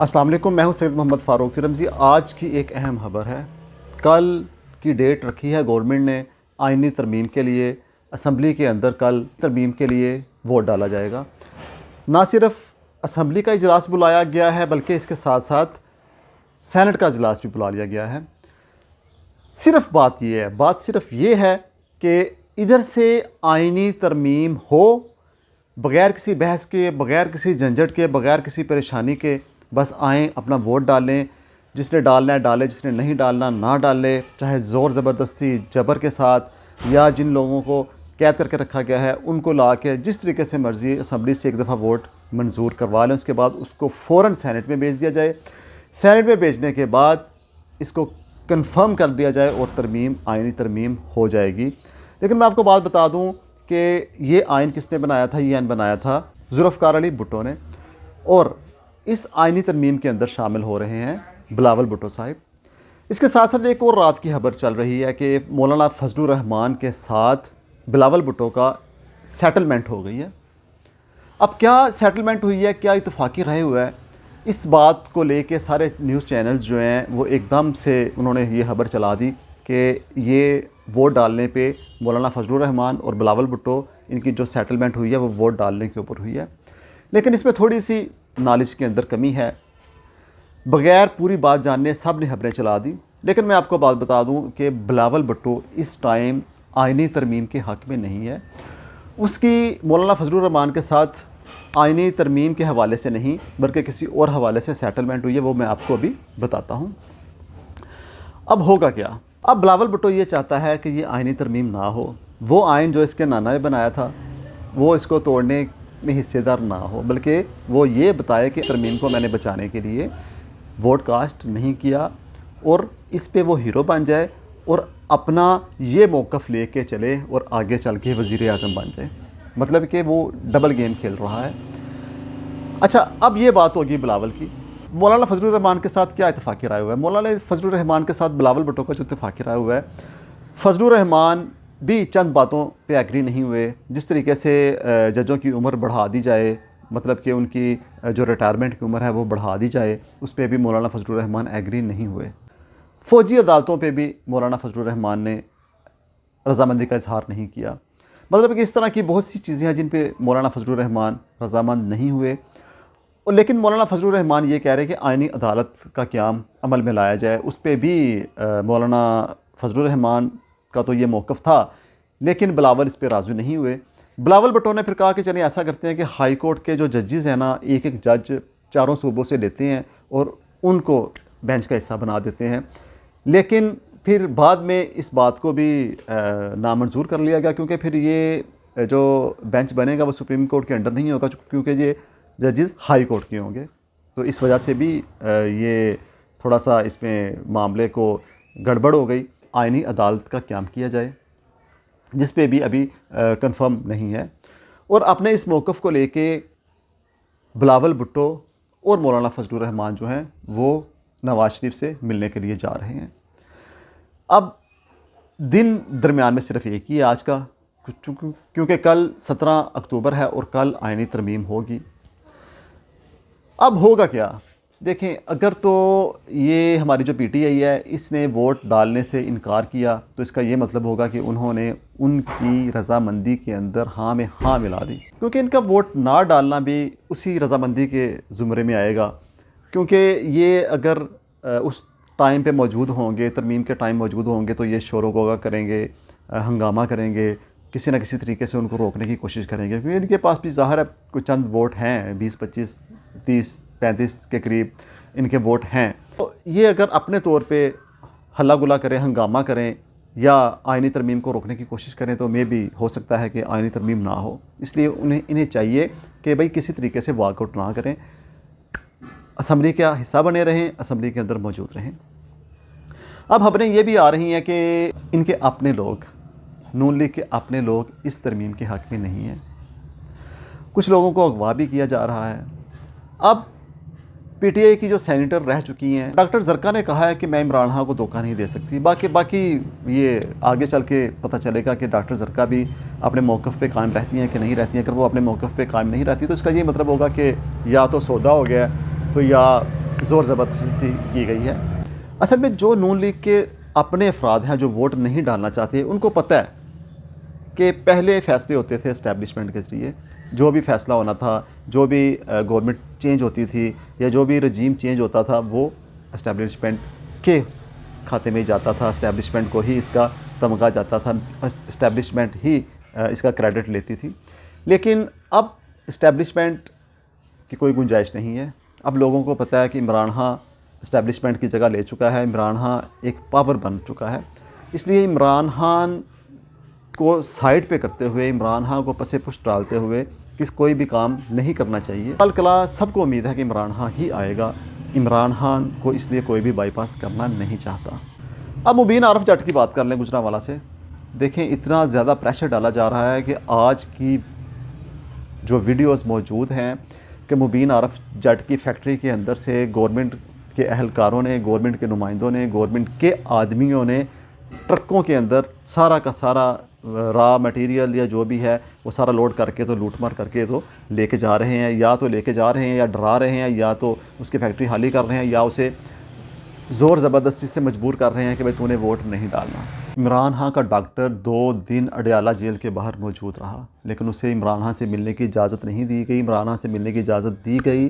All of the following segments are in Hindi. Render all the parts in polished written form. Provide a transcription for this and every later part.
अस्सलाम वालेकुम, मैं हूं सैयद मोहम्मद फ़ारूक तिरमज़ी। आज की एक अहम खबर है। कल की डेट रखी है गवर्नमेंट ने आइनी तरमीम के लिए। असम्बली के अंदर कल तरमीम के लिए वोट डाला जाएगा। ना सिर्फ असम्बली का इजलास बुलाया गया है बल्कि इसके साथ साथ सेनेट का इजलास भी बुला लिया गया है। बात सिर्फ ये है कि इधर से आइनी तरमीम हो, बग़ैर किसी बहस के, बग़ैर किसी झंझट के, बग़ैर किसी परेशानी के बस आएँ, अपना वोट डालें। जिसने डालना है डाले, जिसने नहीं डालना ना डाले, चाहे ज़ोर ज़बरदस्ती जबर के साथ या जिन लोगों को कैद करके रखा गया है उनको ला के जिस तरीके से मर्ज़ी असम्बली से एक दफ़ा वोट मंजूर करवा लें। उसके बाद उसको फ़ौरन सेनेट में भेज दिया जाए। सेनेट में भेजने के बाद इसको कंफर्म कर दिया जाए और तरमीम, आइनी तरमीम हो जाएगी। लेकिन मैं आपको बात बता दूं कि ये आइन किसने बनाया था। ये आइन बनाया था जुल्फ़िकार अली भुट्टो ने, और इस आइनी तरमीम के अंदर शामिल हो रहे हैं बिलावल भुट्टो साहिब। इसके साथ साथ एक और रात की खबर चल रही है कि मौलाना फजलुर रहमान के साथ बिलावल भुट्टो का सेटलमेंट हो गई है। अब क्या सेटलमेंट हुई है, क्या इत्तफाकी रहे हुआ है, इस बात को लेके सारे न्यूज़ चैनल्स जो हैं वो एकदम से उन्होंने ये खबर चला दी कि ये वोट डालने पे मौलाना फजलुर रहमान और बिलावल भुट्टो, इनकी जो सेटलमेंट हुई है वो वोट डालने के ऊपर हुई है। लेकिन इसमें थोड़ी सी नॉलेज के अंदर कमी है। बग़ैर पूरी बात जानने सब ने खबरें चला दी। लेकिन मैं आपको बात बता दूं कि बिलावल भुट्टो इस टाइम आइनी तरमीम के हक़ में नहीं है। उसकी मौलाना फजलुर रहमान के साथ आइनी तरमीम के हवाले से नहीं बल्कि किसी और हवाले से सेटलमेंट हुई है, वो मैं आपको अभी बताता हूँ। अब होगा क्या? अब बिलावल भुट्टो ये चाहता है कि ये आइनी तरमीम ना हो। वो आइन जो इसके नाना ने बनाया था वो इसको तोड़ने में हिस्सेदार ना हो, बल्कि वो ये बताए कि तरमीम को मैंने बचाने के लिए वोट कास्ट नहीं किया और इस पे वो हीरो बन जाए और अपना ये मौक़िफ़ लेके चले और आगे चल के वज़ीर आज़म बन जाए। मतलब कि वो डबल गेम खेल रहा है। अच्छा, अब ये बात होगी बिलावल की। मौलाना फजलुर रहमान के साथ क्या इत्तफाक़ी राय हुआ है? मौलाना फजलुर रहमान के साथ बिलावल भुट्टो का जो इत्तफाक़ी राय हुआ है, फजलुर रहमान भी चंद बातों पे एग्री नहीं हुए। जिस तरीके से जजों की उम्र बढ़ा दी जाए, मतलब कि उनकी जो रिटायरमेंट की उम्र है वो बढ़ा दी जाए, उस पर भी मौलाना फजलुर रहमान एग्री नहीं हुए। फ़ौजी अदालतों पे भी मौलाना फजलुर रहमान ने रज़ामंदी का इजहार नहीं किया। मतलब कि इस तरह की बहुत सी चीज़ें हैं जिन पे मौलाना फजलुर रहमान रज़ामंद नहीं हुए। और लेकिन मौलाना फजलुर रहमान ये कह रहे हैं कि आइनी अदालत का क़याम अमल में लाया जाए। उस पर भी मौलाना फजलुर रहमान का तो ये मौक़िफ़ था, लेकिन बिलावल इस पर राज़ी नहीं हुए। बिलावल भुट्टो ने फिर कहा कि चलिए ऐसा करते हैं कि हाई कोर्ट के जो जजेस हैं ना, एक एक जज चारों सूबों से लेते हैं और उनको बेंच का हिस्सा बना देते हैं। लेकिन फिर बाद में इस बात को भी नामंजूर कर लिया गया, क्योंकि फिर ये जो बेंच बनेगा वो सुप्रीम कोर्ट के अंडर नहीं होगा, क्योंकि ये जजेस हाई कोर्ट के होंगे। तो इस वजह से भी ये थोड़ा सा इसमें मामले को गड़बड़ हो गई। आइनी अदालत का क़याम किया जाए, जिस पे भी अभी कंफर्म नहीं है। और अपने इस मौक़िफ़ को लेके बिलावल भुट्टो और मौलाना फजलुर रहमान जो हैं वो नवाज़ शरीफ से मिलने के लिए जा रहे हैं। अब दिन दरमियान में सिर्फ एक ही है आज का, क्योंकि कल 17 अक्टूबर है और कल आइनी तरमीम होगी। अब होगा क्या? देखें, अगर तो ये हमारी जो पीटीआई है इसने वोट डालने से इनकार किया तो इसका ये मतलब होगा कि उन्होंने उनकी रज़ामंदी के अंदर हाँ में हाँ मिला दी, क्योंकि इनका वोट ना डालना भी उसी रज़ामंदी के ज़ुमरे में आएगा। क्योंकि ये अगर उस टाइम पे मौजूद होंगे, तरमीम के टाइम मौजूद होंगे, तो ये शोर गोगा करेंगे, हंगामा करेंगे, किसी न किसी तरीके से उनको रोकने की कोशिश करेंगे। क्योंकि इनके पास भी ज़ाहिर है कुछ चंद वोट हैं, 20, 25, 30, 35 के करीब इनके वोट हैं। तो ये अगर अपने तौर पे हल्ला गुला करें, हंगामा करें या आइनी तरमीम को रोकने की कोशिश करें तो मे भी हो सकता है कि आइनी तरमीम ना हो। इसलिए इन्हें चाहिए कि भाई किसी तरीके से वॉकआउट ना करें, असम्बली का हिस्सा बने रहें, असम्बली के अंदर मौजूद रहें। अब खबरें ये भी आ रही हैं कि इनके अपने लोग, नून लीग के अपने लोग इस तरमीम के हक़ में नहीं हैं। कुछ लोगों को अगवा भी किया जा रहा है। अब पीटीआई की जो सेनेटर रह चुकी हैं, डॉक्टर ज़रका ने कहा है कि मैं इमरान खान को धोखा नहीं दे सकती। बाकी ये आगे चल के पता चलेगा कि डॉक्टर ज़रका भी अपने मौक़िफ़ पे कायम रहती हैं कि नहीं रहती हैं। अगर वो अपने मौक़िफ़ पे कायम नहीं रहती तो इसका ये मतलब होगा कि या तो सौदा हो गया, तो या ज़ोर ज़बरदस्ती की गई है। असल में जो नून लीग के अपने अफराद हैं जो वोट नहीं डालना चाहते, उनको पता है कि पहले फ़ैसले होते थे इस्टेब्लिशमेंट के ज़रिए, जो भी फ़ैसला होना था, जो भी गवर्नमेंट चेंज होती थी या जो भी रजीम चेंज होता था, वो इस्टेब्लिशमेंट के खाते में ही जाता था, इस्टेब्लिशमेंट को ही इसका तमगा जाता था, इस्टेब्लिशमेंट ही इसका क्रेडिट लेती थी। लेकिन अब इस्टेब्लिशमेंट की कोई गुंजाइश नहीं है। अब लोगों को पता है कि इमरान खान इस्टेब्लिशमेंट की जगह ले चुका है, इमरान खान एक पावर बन चुका है। इसलिए इमरान खान को साइड पे करते हुए, इमरान खान को पसे पुश डालते हुए कोई भी काम नहीं करना चाहिए। कल कला सबको उम्मीद है कि इमरान खान ही आएगा। इमरान खान को इसलिए कोई भी बाईपास करना नहीं चाहता। अब मुबीन आरफ जट की बात कर लें गुजरांवाला से। देखें, इतना ज़्यादा प्रेशर डाला जा रहा है कि आज की जो वीडियोस मौजूद हैं कि मुबीन आरफ जट की फैक्ट्री के अंदर से गवर्नमेंट के अहलकारों ने, गवर्नमेंट के नुमाइंदों ने, गवर्नमेंट के आदमियों ने ट्रकों के अंदर सारा का सारा रॉ मटेरियल या जो भी है वो सारा लोड करके तो लूटमार करके तो लेके जा रहे हैं। या तो लेके जा रहे हैं या डरा रहे हैं, या तो उसकी फैक्ट्री खाली कर रहे हैं, या उसे ज़ोर ज़बरदस्ती से मजबूर कर रहे हैं कि भाई तूने वोट नहीं डालना। इमरान खान का डॉक्टर 2 दिन अडयाला जेल के बाहर मौजूद रहा, लेकिन उसे इमरान खान से मिलने की इजाज़त नहीं दी गई। इमरान खान से मिलने की इजाज़त दी गई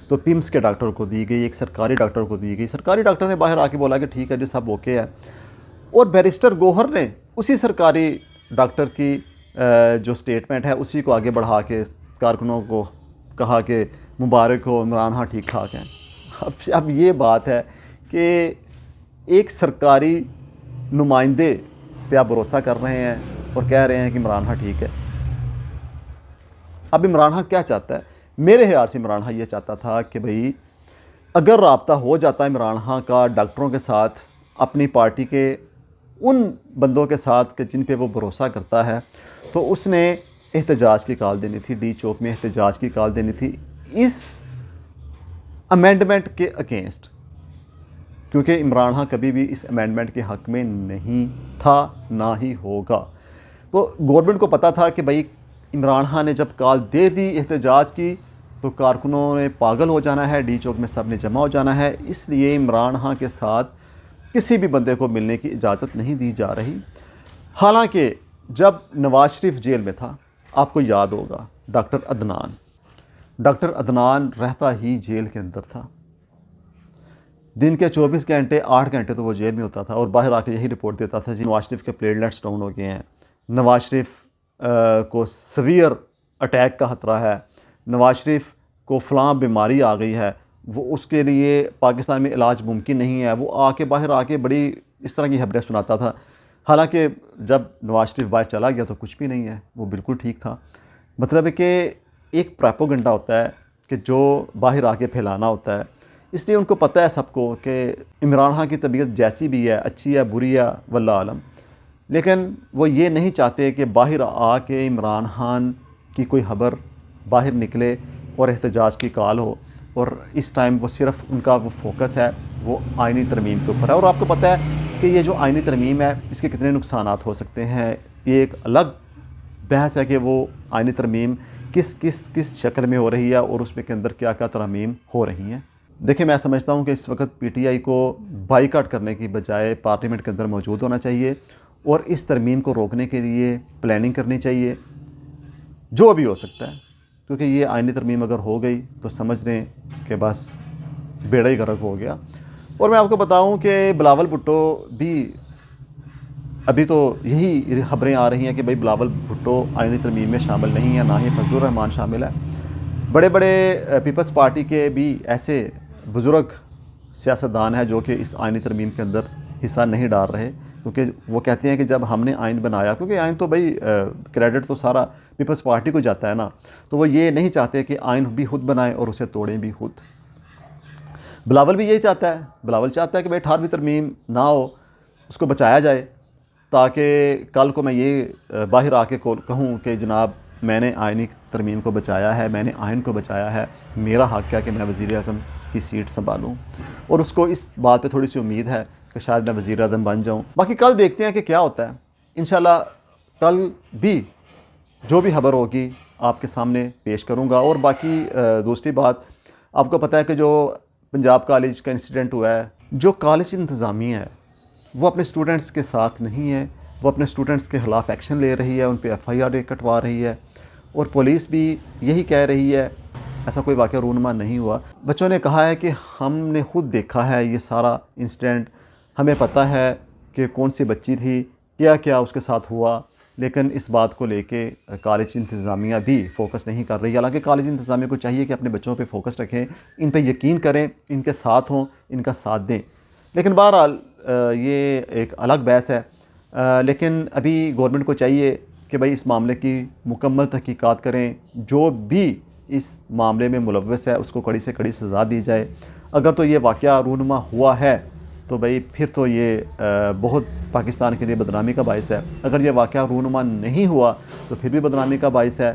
तो पिम्स के डॉक्टर को दी गई, एक सरकारी डॉक्टर को दी गई। सरकारी डॉक्टर ने बाहर आके बोला कि ठीक है जी, सब ओके है। और बैरिस्टर गौहर ने उसी सरकारी डॉक्टर की जो स्टेटमेंट है उसी को आगे बढ़ा के कारकुनों को कहा कि मुबारक हो, इमरान खान ठीक ठाक हैं। अब ये बात है कि एक सरकारी नुमाइंदे पे आप भरोसा कर रहे हैं और कह रहे हैं कि इमरान खान ठीक है। अब इमरान खान क्या चाहता है? मेरे ख्याल से इमरान खान ये चाहता था कि भाई अगर राब्ता हो जाता इमरान खान का डॉक्टरों के साथ, अपनी पार्टी के उन बंदों के साथ कि जिन पे वो भरोसा करता है, तो उसने एहतजाज की कॉल देनी थी, डी चौक में एहतजाज की कॉल देनी थी इस अमेंडमेंट के अगेंस्ट, क्योंकि इमरान खान कभी भी इस अमेंडमेंट के हक़ में नहीं था, ना ही होगा। तो गवर्नमेंट को पता था कि भाई इमरान खान ने जब कॉल दे दी एहतजाज की तो कारकुनों ने पागल हो जाना है, डी चौक में सब ने जमा हो जाना है। इसलिए इमरान खान के साथ किसी भी बंदे को मिलने की इजाज़त नहीं दी जा रही। हालांकि जब नवाज शरीफ जेल में था, आपको याद होगा, डॉक्टर अदनान रहता ही जेल के अंदर था। दिन के 24 घंटे 8 घंटे तो वो जेल में होता था और बाहर आकर यही रिपोर्ट देता था जी नवाज शरीफ के प्लेटलेट्स डाउन हो गए हैं, नवाज शरीफ को सीवियर अटैक का खतरा है, नवाज शरीफ को फ़लाँ बीमारी आ गई है, वो उसके लिए पाकिस्तान में इलाज मुमकिन नहीं है। वो आके बाहर आके बड़ी इस तरह की खबरें सुनाता था। हालांकि जब नवाज शरीफ बाहर चला गया तो कुछ भी नहीं है, वो बिल्कुल ठीक था। मतलब है कि एक प्रोपेगेंडा होता है कि जो बाहर आके फैलाना होता है। इसलिए उनको पता है सबको कि इमरान खान की तबीयत जैसी भी है, अच्छी है बुरी है वल्लाह आलम, लेकिन वो ये नहीं चाहते कि बाहर आके इमरान खान की कोई खबर बाहर निकले और एहतजाज की कॉल हो। और इस टाइम वो सिर्फ उनका वो फोकस है वो आइनी तरमीम के ऊपर है। और आपको पता है कि ये जो आइनी तरमीम है इसके कितने नुकसानात हो सकते हैं। ये एक अलग बहस है कि वो आइनी तरमीम किस शक्ल में हो रही है और उसमें के अंदर क्या क्या तरमीम हो रही हैं। देखिए, मैं समझता हूँ कि इस वक्त PTI को बाइकाट करने की बजाय पार्लियामेंट के अंदर मौजूद होना चाहिए और इस तरमीम को रोकने के लिए प्लानिंग करनी चाहिए, जो भी हो सकता है। क्योंकि ये आइनी तरमीम अगर हो गई तो समझ लें कि बस बेड़ा ही गर्क हो गया। और मैं आपको बताऊं कि बिलावल भुट्टो भी, अभी तो यही खबरें आ रही हैं कि भाई बिलावल भुट्टो आइनी तरमीम में शामिल नहीं है, ना ही फजलुर रहमान शामिल है। बड़े बड़े पीपल्स पार्टी के भी ऐसे बुज़ुर्ग सियासतदान हैं जो कि इस आइनी तरमीम के अंदर हिस्सा नहीं डाल रहे, क्योंकि वो कहते हैं कि जब हमने आइन बनाया, क्योंकि आइन तो भाई क्रेडिट तो सारा पीपल्स पार्टी को जाता है ना, तो वो ये नहीं चाहते कि आइन भी खुद बनाएं और उसे तोड़ें भी खुद। बिलावल भी यही चाहता है। बिलावल चाहता है कि भाई 18वीं तरमीम ना हो, उसको बचाया जाए, ताकि कल को मैं ये बाहर आके कहूँ कि जनाब मैंने आइनी तरमीम को बचाया है, मैंने आइन को बचाया है, मेरा हक़ है कि मैं वज़ीर-ए-आज़म की सीट संभालूँ। और उसको इस बात पे थोड़ी सी उम्मीद है कि शायद मैं वज़ीर-ए-आज़म बन जाऊँ। बाकी कल देखते हैं कि क्या होता है। इंशाल्लाह कल भी जो भी खबर होगी आपके सामने पेश करूँगा। और बाकी दूसरी बात, आपको पता है कि जो पंजाब कॉलेज का इंसिडेंट हुआ है, जो कॉलेज इंतज़ामिया है वो अपने स्टूडेंट्स के साथ नहीं है, वो अपने स्टूडेंट्स के ख़िलाफ़ एक्शन ले रही है, उन पे FIR कटवा रही है, और पुलिस भी यही कह रही है ऐसा कोई वाक़या रूनुमा नहीं हुआ। बच्चों ने कहा है कि हमने ख़ुद देखा है ये सारा इंसिडेंट, हमें पता है कि कौन सी बच्ची थी, क्या क्या उसके साथ हुआ, लेकिन इस बात को लेके कॉलेज इंतज़ामिया भी फ़ोकस नहीं कर रही। हालांकि कॉलेज इंतज़ामिया को चाहिए कि अपने बच्चों पे फ़ोकस रखें, इन पे यकीन करें, इनके साथ हों, इनका साथ दें। लेकिन बहरहाल ये एक अलग बहस है, लेकिन अभी गवर्नमेंट को चाहिए कि भाई इस मामले की मुकम्मल तहकीकात करें, जो भी इस मामले में मुलव्वस है उसको कड़ी से कड़ी सज़ा दी जाए। अगर तो ये वाक़या रूनुमा हुआ है तो भाई फिर तो ये बहुत पाकिस्तान के लिए बदनामी का बाइस है। अगर ये वाक़या रूनुमा नहीं हुआ तो फिर भी बदनामी का बाइस है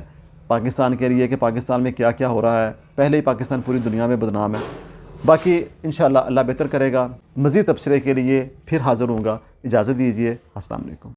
पाकिस्तान के लिए कि पाकिस्तान में क्या क्या हो रहा है। पहले ही पाकिस्तान पूरी दुनिया में बदनाम है। बाकी इंशाअल्लाह अल्लाह बेहतर करेगा। मज़ीद तबसरे के लिए फिर हाज़िर होऊंगा। इजाज़त दीजिए। अस्सलाम वालेकुम।